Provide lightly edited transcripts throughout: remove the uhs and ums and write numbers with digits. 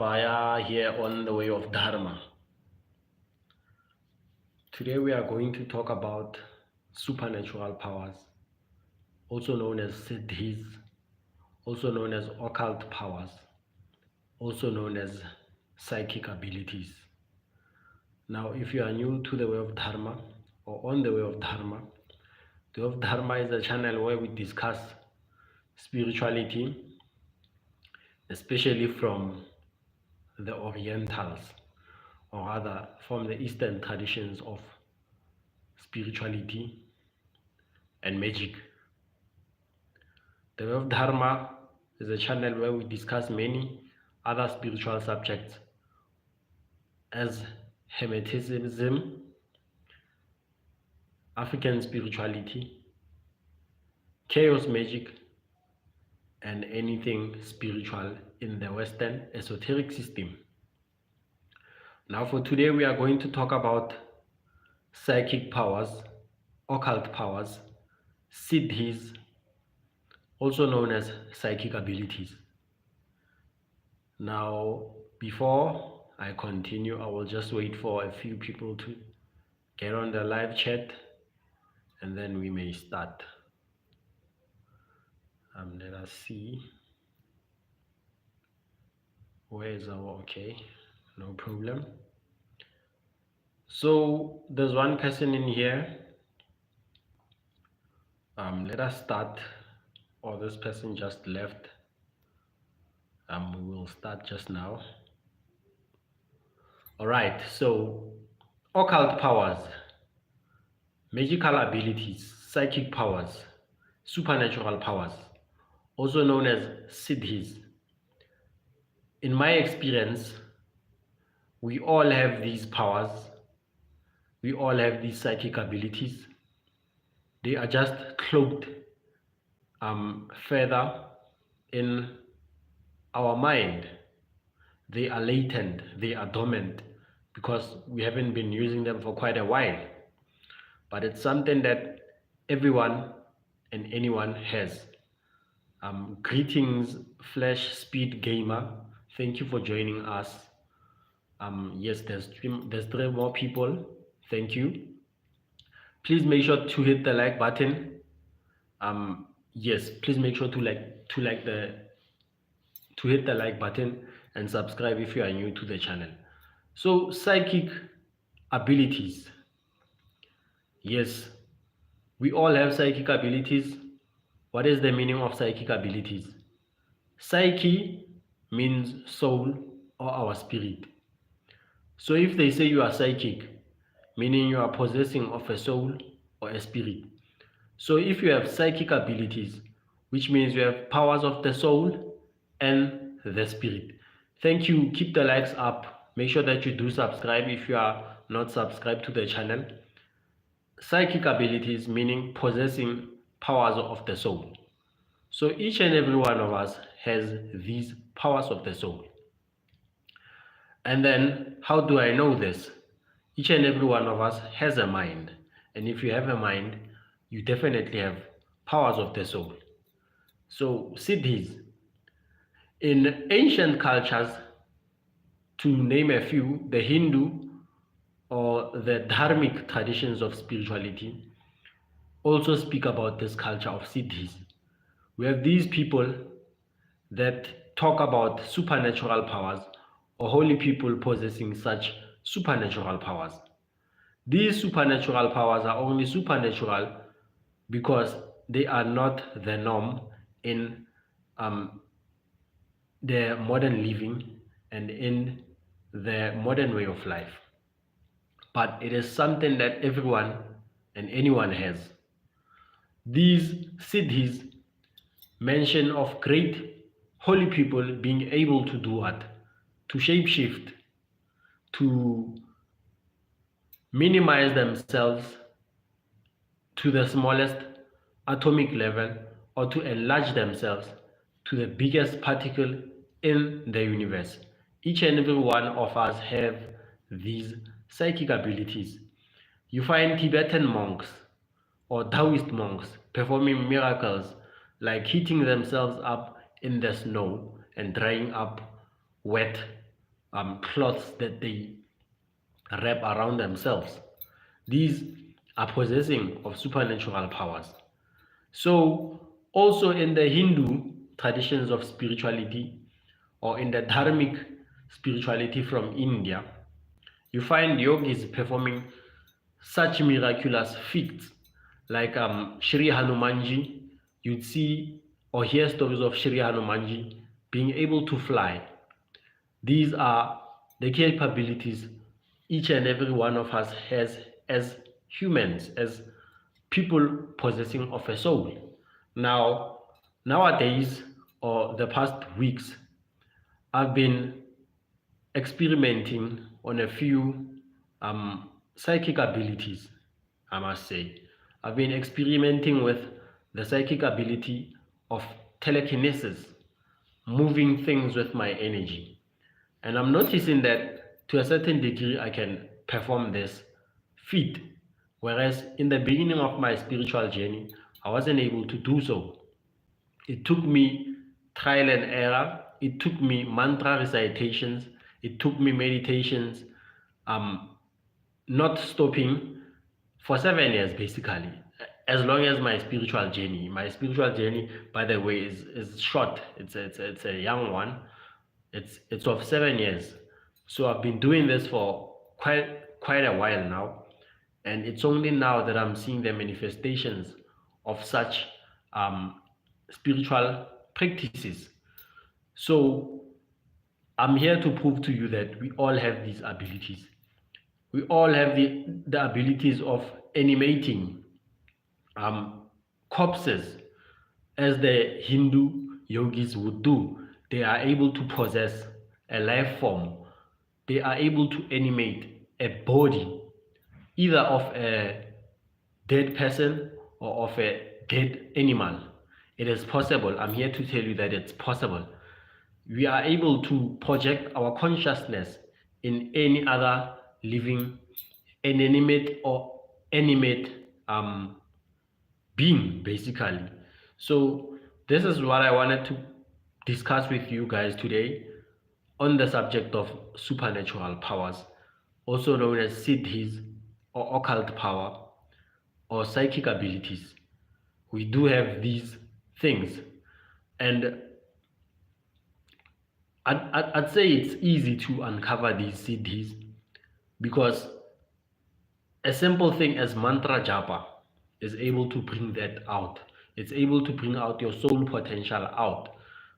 Fire here on the way of Dharma. Today we are going to talk about supernatural powers, also known as Siddhis, also known as occult powers, also known as psychic abilities. Now, if you are new to the way of Dharma or on the way of Dharma, the way of Dharma is a channel where we discuss spirituality, especially from the Orientals, or rather from the Eastern traditions of spirituality and magic. The Way of Dharma is a channel where we discuss many other spiritual subjects as Hermeticism, African spirituality, chaos magic, and anything spiritual in the Western esoteric system. Now for today we are going to talk about psychic powers, occult powers, siddhis, also known as psychic abilities. Now before I continue, I will just wait for a few people to get on the live chat and then we may start. Let us see. Where is our okay? No problem. So there's one person in here. Let us start. Or this person just left. We will start just now. All right. So occult powers, magical abilities, psychic powers, supernatural powers, also known as siddhis. In my experience, we all have these powers. We all have these psychic abilities. They are just cloaked further in our mind. They are latent, they are dormant because we haven't been using them for quite a while. But it's something that everyone and anyone has. Greetings, Flash Speed Gamer. Thank you for joining us. Yes, there's 3 more people. Thank you. Please make sure to hit the like button. Yes, please make sure to hit the like button and subscribe if you are new to the channel. So psychic abilities. Yes, we all have psychic abilities. What is the meaning of psychic abilities? Psyche means soul or our spirit. So if they say you are psychic, meaning you are possessing of a soul or a spirit. So if you have psychic abilities, which means you have powers of the soul and the spirit. Thank you. Keep the likes up. Make sure that you do subscribe if you are not subscribed to the channel. Psychic abilities meaning possessing powers of the soul. So each and every one of us has these powers of the soul. And then how do I know this? Each and every one of us has a mind. And if you have a mind, you definitely have powers of the soul. So siddhis. In ancient cultures, to name a few, the Hindu or the dharmic traditions of spirituality also speak about this culture of siddhis. We have these people that talk about supernatural powers or holy people possessing such supernatural powers. These supernatural powers are only supernatural because they are not the norm in the modern living and in the modern way of life. But it is something that everyone and anyone has. These siddhis mention of great holy people being able to do what? To shapeshift, to minimize themselves to the smallest atomic level or to enlarge themselves to the biggest particle in the universe. Each and every one of us have these psychic abilities. You find Tibetan monks or Taoist monks performing miracles like heating themselves up in the snow and drying up wet cloths that they wrap around themselves. These are possessing of supernatural powers. So, also in the Hindu traditions of spirituality, or in the Dharmic spirituality from India, you find yogis performing such miraculous feats like Shri Hanumanji. You'd see or hear stories of Shri Hanumanji being able to fly. These are the capabilities each and every one of us has as humans, as people possessing of a soul. Now, nowadays, or the past weeks, I've been experimenting on a few psychic abilities, I must say. I've been experimenting with the psychic ability of telekinesis, moving things with my energy. And I'm noticing that to a certain degree, I can perform this feat. Whereas in the beginning of my spiritual journey, I wasn't able to do so. It took me trial and error. It took me mantra recitations. It took me meditations, um, not stopping for 7 years basically. As long as my spiritual journey. My spiritual journey, by the way, is short. It's a young one. It's of 7 years. So I've been doing this for quite a while now, and it's only now that I'm seeing the manifestations of such um, spiritual practices. So I'm here to prove to you that we all have these abilities. We all have the abilities of animating um, corpses, as the Hindu yogis would do. They are able to possess a life form. They are able to animate a body, either of a dead person or of a dead animal. It is possible. I'm here to tell you that it's possible. We are able to project our consciousness in any other living, inanimate or animate being, basically. So this is what I wanted to discuss with you guys today on the subject of supernatural powers, also known as Siddhis or occult power or psychic abilities. We do have these things, and I'd say it's easy to uncover these Siddhis because a simple thing as mantra japa is able to bring that out. It's able to bring out your soul potential out.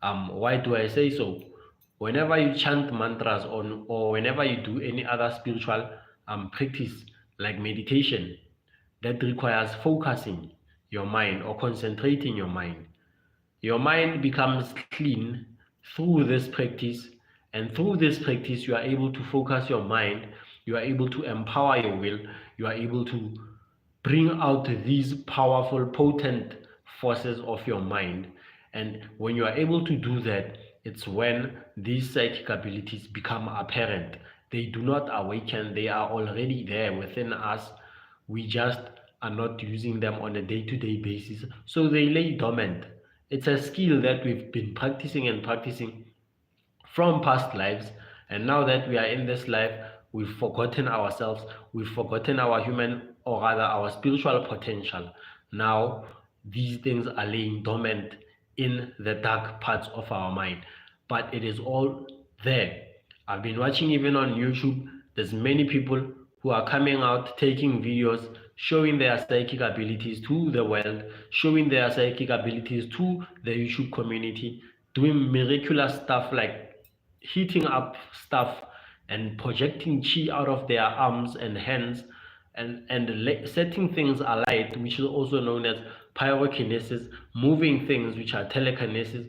Why do I say so? Whenever you chant mantras on, or whenever you do any other spiritual practice like meditation, that requires focusing your mind or concentrating your mind becomes clean through this practice, and through this practice, you are able to focus your mind, you are able to empower your will, you are able to bring out these powerful, potent forces of your mind. And when you are able to do that, it's when these psychic abilities become apparent. They do not awaken, they are already there within us. We just are not using them on a day-to-day basis. So they lay dormant. It's a skill that we've been practicing and practicing from past lives, and now that we are in this life, we've forgotten ourselves, we've forgotten our human, or rather our spiritual potential. Now these things are laying dormant in the dark parts of our mind, but it is all there. I've been watching even on YouTube, there's many people who are coming out taking videos showing their psychic abilities to the world, showing their psychic abilities to the YouTube community, doing miraculous stuff like heating up stuff and projecting chi out of their arms and hands, and setting things alight, which is also known as pyrokinesis, moving things, which are telekinesis,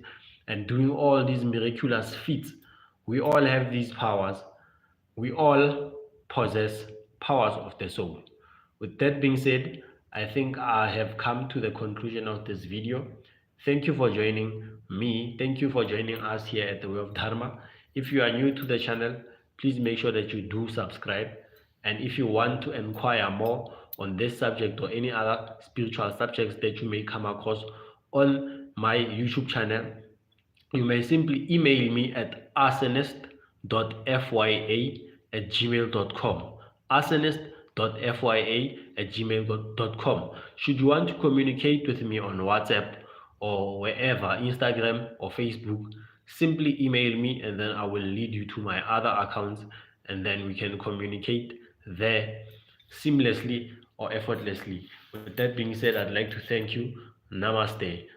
and doing all these miraculous feats. We all have these powers. We all possess powers of the soul. With that being said, I think I have come to the conclusion of this video. Thank you for joining me. Thank you for joining us here at the Way of Dharma. If you are new to the channel, please make sure that you do subscribe. And if you want to inquire more on this subject or any other spiritual subjects that you may come across on my YouTube channel, you may simply email me at arsonist arsonist.fya@gmail.com. arsonist.fya@gmail.com. Should you want to communicate with me on WhatsApp or wherever, Instagram or Facebook, simply email me and then I will lead you to my other accounts and then we can communicate there seamlessly or effortlessly. With that being said, I'd like to thank you. Namaste.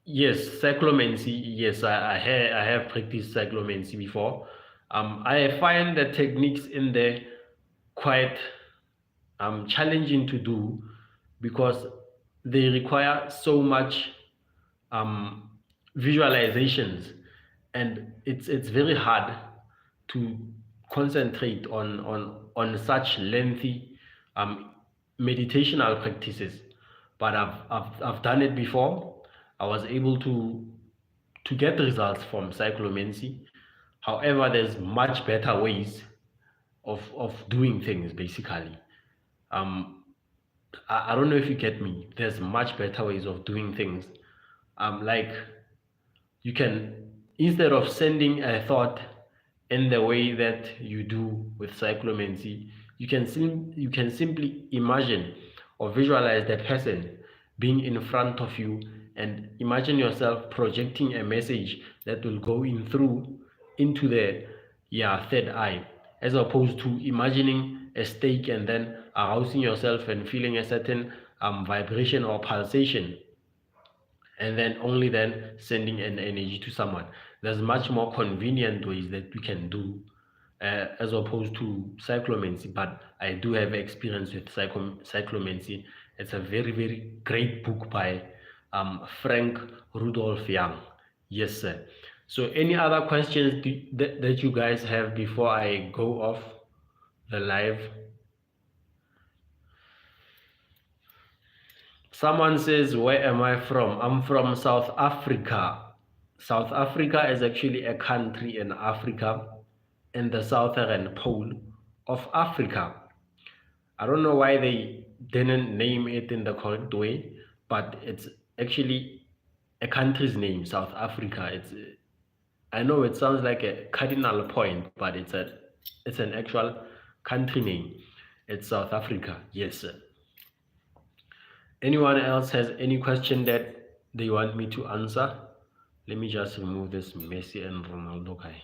Yes, cyclomancy. Yes, I have practiced cyclomancy before. I find the techniques in there quite challenging to do because they require so much um, visualizations, and it's very hard to concentrate on such lengthy um, meditational practices. But I've done it before. I was able to get results from cyclomancy. However, there's much better ways of doing things basically. Um, I don't know if you get me. There's much better ways of doing things. Like you can, instead of sending a thought in the way that you do with cyclomancy, you can simply imagine or visualize the person being in front of you and imagine yourself projecting a message that will go in through into the third eye, as opposed to imagining a stake and then arousing yourself and feeling a certain vibration or pulsation and then only then sending an energy to someone. There's much more convenient ways that we can do as opposed to cyclomancy, but I do have experience with cyclomancy. It's a very, very great book by Frank Rudolph Young. Yes, sir. So any other questions that you guys have before I go off the live? Someone says, where am I from? I'm from South Africa. South Africa is actually a country in Africa, in the southern pole of Africa. I don't know why they didn't name it in the correct way, but it's actually a country's name, South Africa. I know it sounds like a cardinal point, but it's an actual country name. It's South Africa. Yes, sir. Anyone else has any question that they want me to answer? Let me just remove this Messi and Ronaldo guy.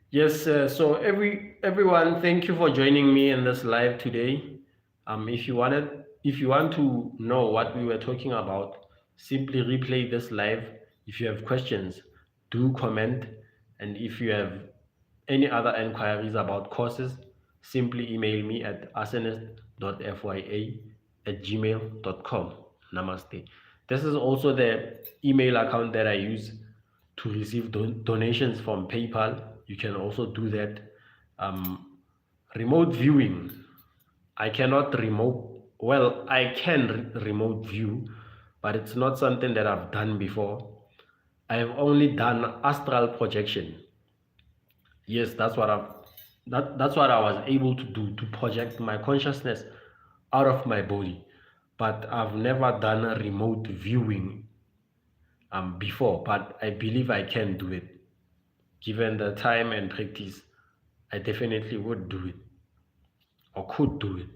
Yes, so everyone, thank you for joining me in this live today. If you want to know what we were talking about, simply replay this live. If you have questions, do comment, and if you have any other inquiries about courses, simply email me at arsenist.fya@gmail.com. Namaste. This is also the email account that I use to receive donations from PayPal. You can also do that. Remote viewing. I cannot I can remote view, but it's not something that I've done before. I have only done astral projection. Yes, that's what I was able to do, to project my consciousness out of my body. But I've never done a remote viewing before, but I believe I can do it. Given the time and practice, I definitely would do it or could do it.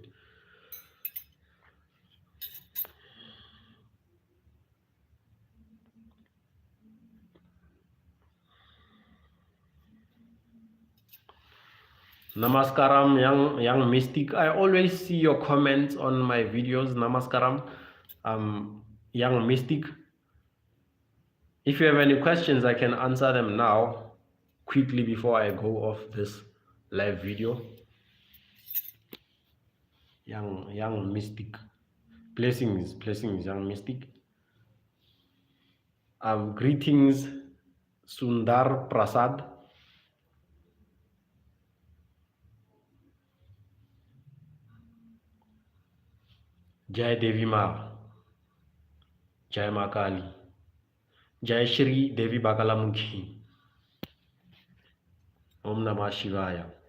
Namaskaram, young mystic. I always see your comments on my videos. Namaskaram, young mystic. If you have any questions, I can answer them now, quickly before I go off this live video. Young mystic. Blessings, young mystic. Greetings, Sundar Prasad. Jai Devi Ma, Jai Ma Kali, Jai Shri Devi Bagalamukhi. Om Namah Shivaya.